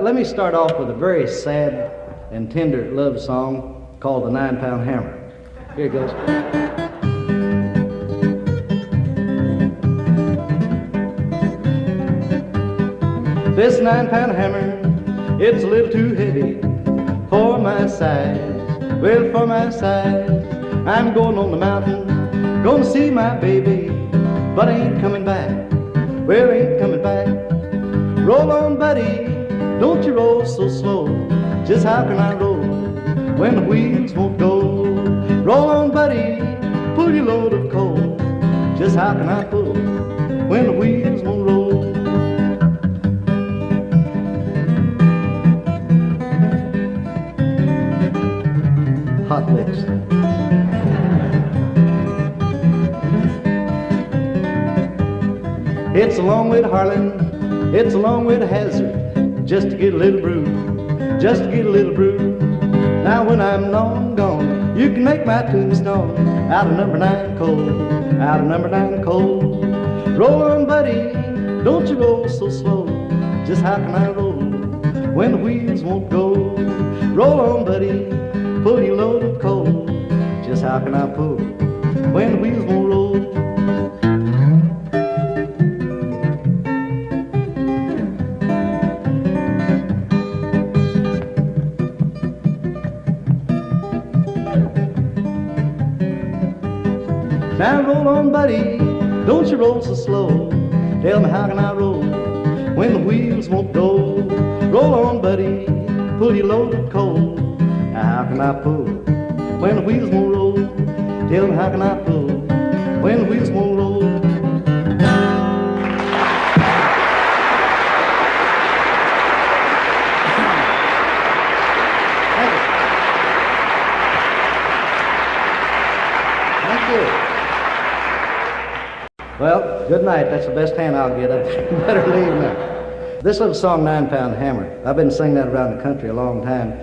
Let me start off with a very sad and tender love song called The 9-Pound Hammer. Here it goes. This 9-pound hammer, it's a little too heavy for my size. Well, for my size, I'm going on the mountain, gonna see my baby, but I ain't coming back. Well, I ain't coming back. Roll on, buddy, don't you roll so slow. Just how can I roll when the wheels won't go? Roll on, buddy, pull your load of coal. Just how can I pull when the wheels won't roll? Hot licks. It's a long way to Harlan, it's a long way to Hazard, just to get a little brew, just to get a little brew. Now when I'm long gone, you can make my tombstone out of number 9 coal, out of number 9 coal. Roll on, buddy, don't you roll so slow. Just how can I roll when the wheels won't go? Roll on, buddy, pull your load of coal. Just how can I pull when the wheels won't roll? Now roll on, buddy, don't you roll so slow. Tell me how can I roll when the wheels won't go? Roll on, buddy, pull your load of coal. Now how can I pull when the wheels won't roll? Tell me how can I pull when the wheels won't roll? Well, good night. That's the best hand I'll get. I better leave now. This little song, 9-Pound Hammer, I've been singing that around the country a long time.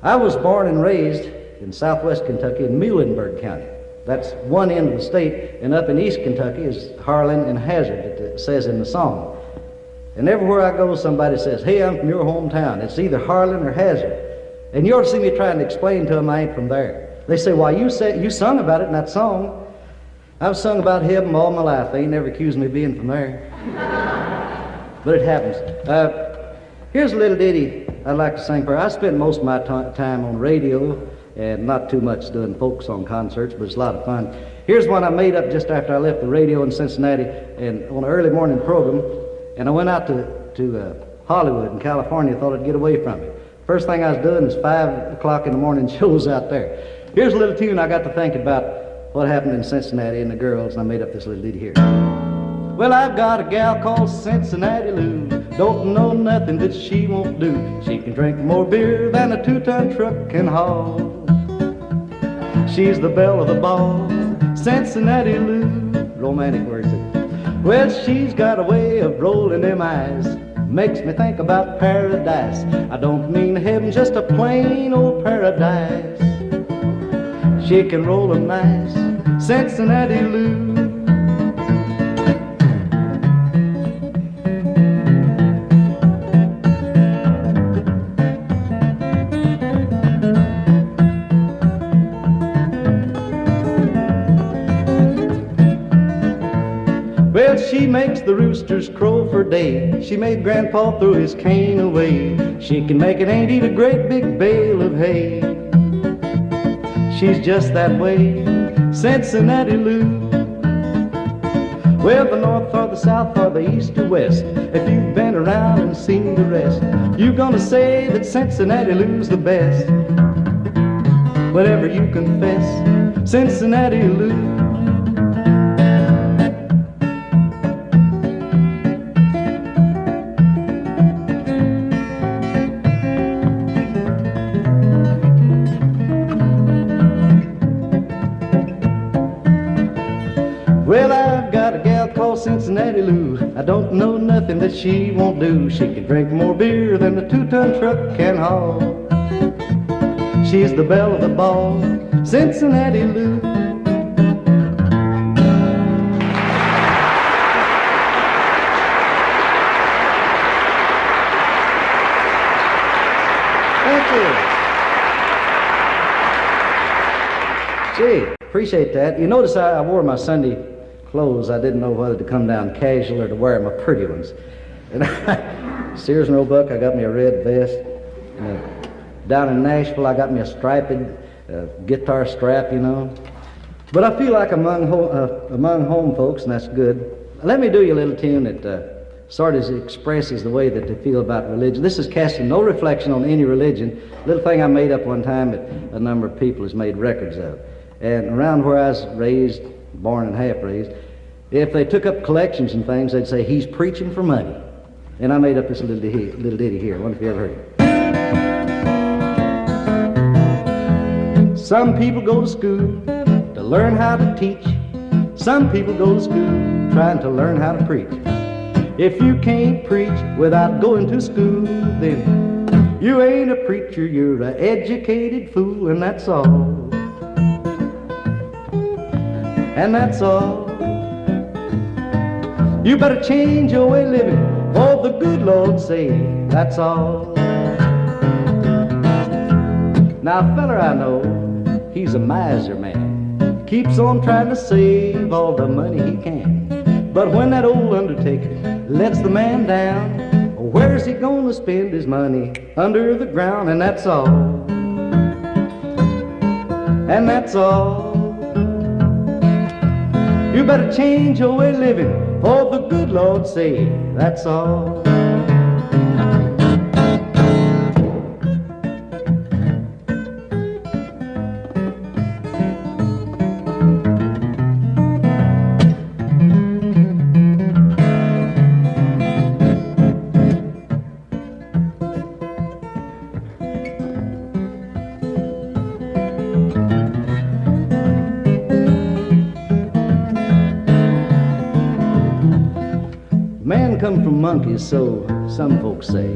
I was born and raised in southwest Kentucky in Muhlenberg County. That's one end of the state, and up in east Kentucky is Harlan and Hazard, it says in the song. And everywhere I go, somebody says, hey, I'm from your hometown. It's either Harlan or Hazard. And you ought to see me trying to explain to them I ain't from there. They say, why, you sung about it in that song. I've sung about heaven all my life. They ain't never accused me of being from there. But it happens. Here's a little ditty I'd like to sing for her. I spent most of my time on radio and not too much doing folk song concerts, but it's a lot of fun. Here's one I made up just after I left the radio in Cincinnati and on an early morning program, and I went out to Hollywood in California, thought I'd get away from it. First thing I was doing is 5 o'clock in the morning shows out there. Here's a little tune I got to thinking about what happened in Cincinnati and the girls, and I made up this little ditty here. Well, I've got a gal called Cincinnati Lou, don't know nothing that she won't do. She can drink more beer than a 2-ton truck can haul. She's the belle of the ball, Cincinnati Lou, romantic words. Well, she's got a way of rolling them eyes, makes me think about paradise. I don't mean heaven, just a plain old paradise. She can roll 'em nice, Cincinnati Lou. Well, she makes the roosters crow for day. She made Grandpa throw his cane away. She can make an ain't eat a great big bale of hay. She's just that way, Cincinnati Lou. Well, the north or the south or the east or west, if you've been around and seen the rest, you're gonna say that Cincinnati Lou's the best. Whatever you confess, Cincinnati Lou. Well, I've got a gal called Cincinnati Lou. I don't know nothing that she won't do. She can drink more beer than a 2-ton truck can haul. She's the belle of the ball, Cincinnati Lou. Thank you. Gee, appreciate that. You notice I wore my Sunday clothes. I didn't know whether to come down casual or to wear my pretty ones. And Sears and Roebuck, I got me a red vest. Down in Nashville, I got me a striped guitar strap, you know. But I feel like among home folks, and that's good. Let me do you a little tune that sort of expresses the way that they feel about religion. This is casting no reflection on any religion. A little thing I made up one time that a number of people has made records of. And around where I was raised, born and half raised, if they took up collections and things, they'd say, he's preaching for money. And I made up this little ditty here. I wonder if you ever heard it. Some people go to school to learn how to teach. Some people go to school trying to learn how to preach. If you can't preach without going to school, then you ain't a preacher, you're an educated fool, and that's all. And that's all. You better change your way of living, for the good Lord's sake, that's all. Now a feller I know, he's a miser man, keeps on trying to save all the money he can. But when that old undertaker lets the man down, where's he gonna spend his money? Under the ground, and that's all. And that's all. You better change your way of living, for the good Lord's sake, that's all. Come from monkeys, so some folks say,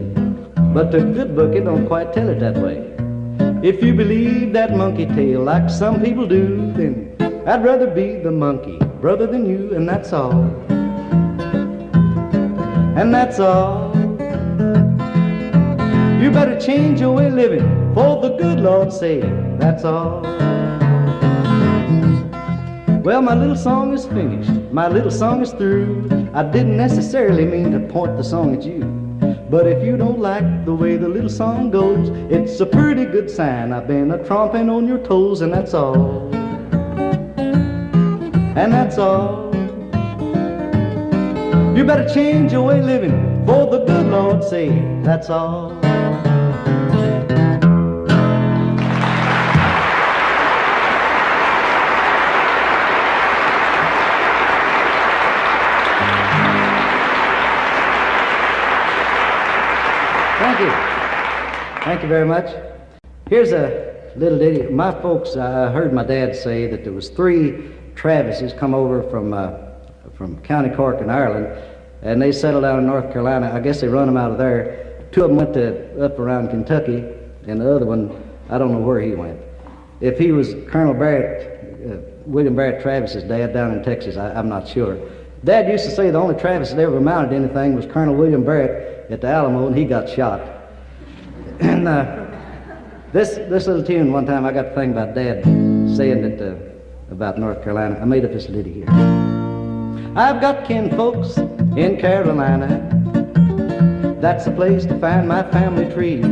but the good book, it don't quite tell it that way. If you believe that monkey tale like some people do, then I'd rather be the monkey brother than you, and that's all. And that's all. You better change your way of living, for the good Lord's sake, that's all. Well, my little song is finished, my little song is through. I didn't necessarily mean to point the song at you, but if you don't like the way the little song goes, it's a pretty good sign I've been a-tromping on your toes, and that's all. And that's all. You better change your way of living, for the good Lord's sake, that's all. Thank you very much. Here's a little ditty. My folks, I heard my dad say that there was 3 Travises come over from County Cork in Ireland, and they settled down in North Carolina. I guess they run them out of there. 2 of them went up around Kentucky, and the other one, I don't know where he went. If he was Colonel Barrett, William Barrett Travis's dad down in Texas, I'm not sure. Dad used to say the only Travis that ever mounted anything was Colonel William Barrett at the Alamo, and he got shot. And this little tune, one time I got to think about Dad saying that about North Carolina. I made up this ditty here. I've got kinfolks in Carolina. That's the place to find my family tree.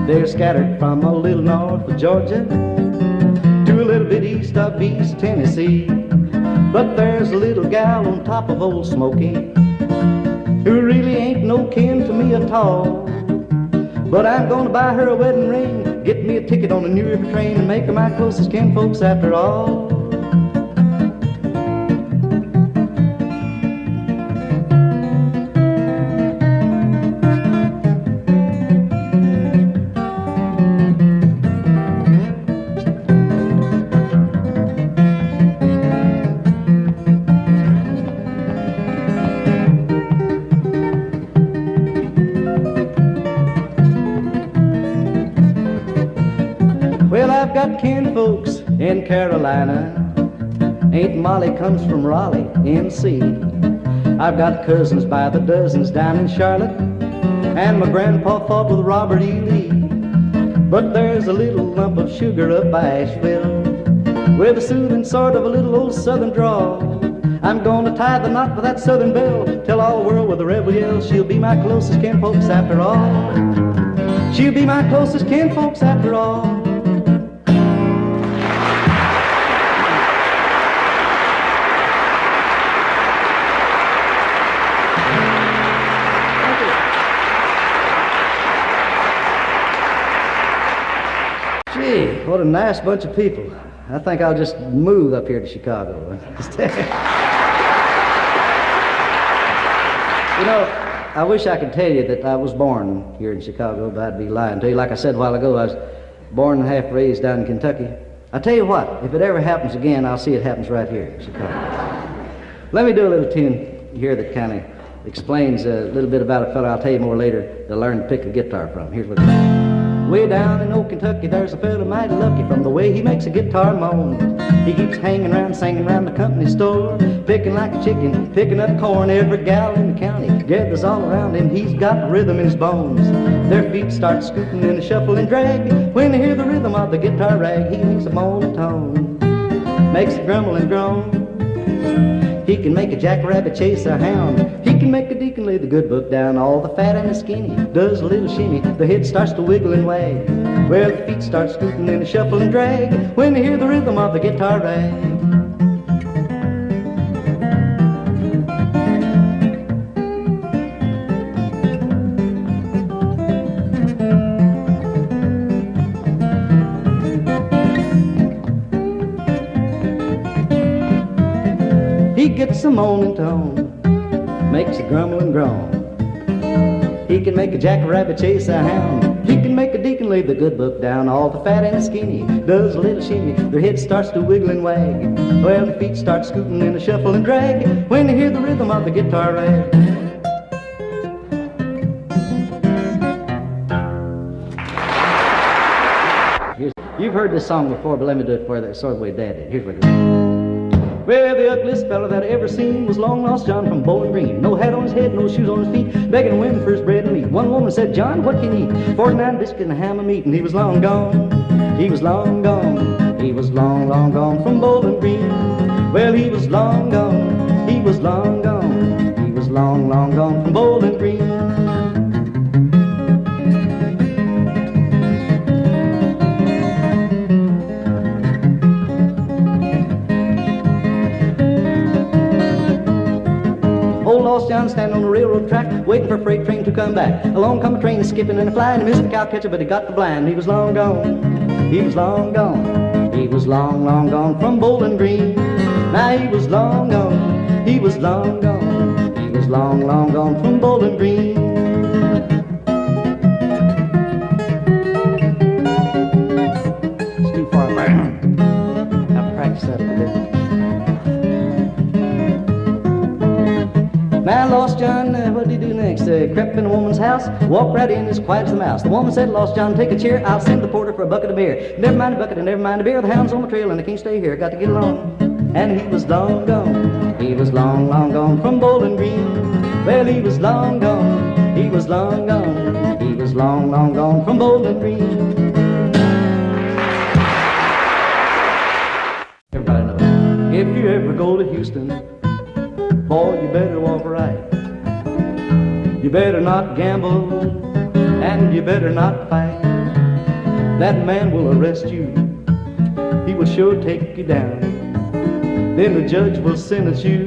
They're scattered from a little north of Georgia to a little bit east of East Tennessee. But there's a little gal on top of Old Smoky who really ain't no kin to me at all. But I'm gonna buy her a wedding ring, get me a ticket on the New River train, and make her my closest kinfolks after all. Got kinfolks in Carolina. Aunt Molly comes from Raleigh, NC. I've got cousins by the dozens down in Charlotte, and my grandpa fought with Robert E. Lee. But there's a little lump of sugar up by Asheville, with a soothing sort of a little old southern drawl. I'm gonna tie the knot with that southern belle, tell all the world with a rebel yell, she'll be my closest kinfolks after all. She'll be my closest kinfolks after all. Gee, what a nice bunch of people. I think I'll just move up here to Chicago. You know, I wish I could tell you that I was born here in Chicago, but I'd be lying to you. Like I said a while ago, I was born and half raised down in Kentucky. I tell you what, if it ever happens again, I'll see it happens right here in Chicago. Let me do a little tune here that kind of explains a little bit about a fellow I'll tell you more later to learn to pick a guitar from. Here's what it is. Way down in old Kentucky, there's a fella mighty lucky from the way he makes a guitar moan. He keeps hanging around, singing around the company store, picking like a chicken, picking up corn. Every gal in the county gathers all around him. He's got rhythm in his bones. Their feet start scooting in a shuffle and drag. When they hear the rhythm of the guitar rag, he makes a moan and tone, makes a grumble and groan. He can make a jackrabbit chase a hound. He can make a deacon lay the good book down. All the fat and the skinny does a little shimmy. The head starts to wiggle and wag. Well, the feet start scooting in a shuffle and drag when they hear the rhythm of the guitar rag. He gets a moaning tone, makes a grumble and groan. He can make a jackrabbit chase a hound. He can make a deacon lay the good book down. All the fat and the skinny does a little shimmy. Their head starts to wiggle and wag. Well, the feet start scooting in a shuffle and drag when they hear the rhythm of the guitar rag. You've heard this song before, but let me do it for you. That's sort of the way Dad did. Here's what it is. Well, the ugliest fella that I ever seen was long lost John from Bowling Green. No hat on his head, no shoes on his feet, begging women for his bread and meat. One woman said, "John, what can you eat?" 49 biscuits and a ham of meat, and he was long gone. He was long gone. He was long, long gone from Bowling Green. Well, he was long gone. He was long gone. He was long, long gone from Bowling Green. Lost John standing on the railroad track, waiting for a freight train to come back. Along come a train skipping and a flying. He missed the cow catcher, but he got the blind. He was long gone. He was long gone. He was long, long gone from Bowling Green. Now he was long gone. He was long gone. He was long, long gone from Bowling Green. It's too far back. I've practiced that a bit. Now Lost John, what did he do next? Crept in a woman's house, walked right in as quiet as a mouse. The woman said, "Lost John, take a chair, I'll send the porter for a bucket of beer." Never mind a bucket and never mind a beer, the hound's on my trail and I can't stay here, got to get along. And he was long gone, he was long, long gone from Bowling Green. Well, he was long gone, he was long gone, he was long, long gone from Bowling Green. Everybody knows, if you ever go to Houston, boy, you better walk right. You better not gamble, and you better not fight. That man will arrest you, he will sure take you down. Then the judge will sentence you,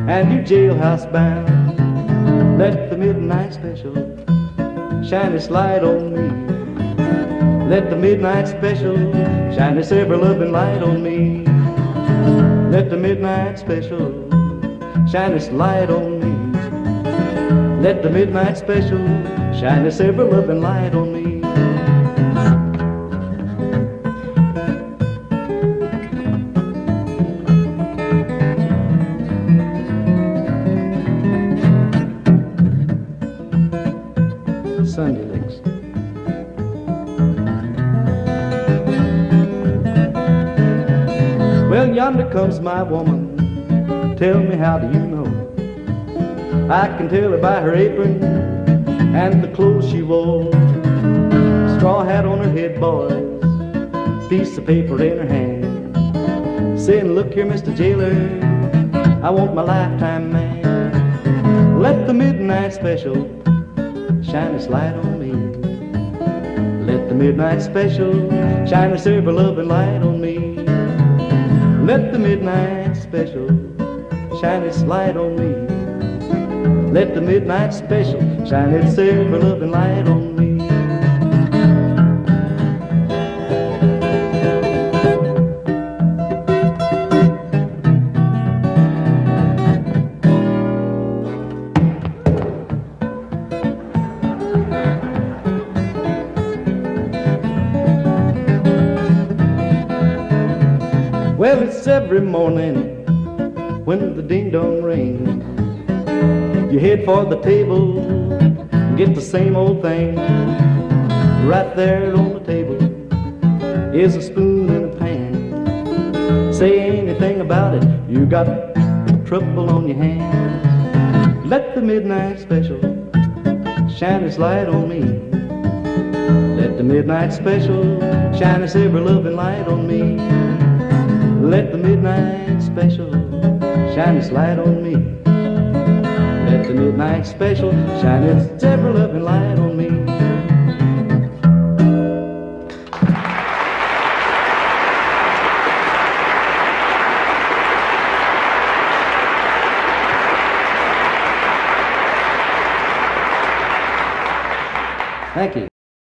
and you jailhouse bound. Let the midnight special shine its light on me. Let the midnight special shine its ever-loving light on me. Let the midnight special shine its light on me. Let the midnight special shine its ever-loving light on me. Sunday licks. Well, yonder comes my woman. Tell me, how do you know? I can tell her by her apron and the clothes she wore. straw hat on her head, boys, piece of paper in her hand, saying, look here, Mr. Jailer, I want my lifetime man. Let the midnight special shine its light on me. Let the midnight special shine its ever-loving light on me. Let the midnight special shine its light on me. Let the midnight special shine its ever-loving light on me. Well, it's every morning when the ding-dong rings. You head for the table, get the same old thing. Right there on the table is a spoon and a pan. Say anything about it, you got trouble on your hands. Let the midnight special shine its light on me. Let the midnight special shine its ever-loving light on me. Let the midnight special shine its light on me. Let the midnight special shine its ever-loving light on me. Thank you.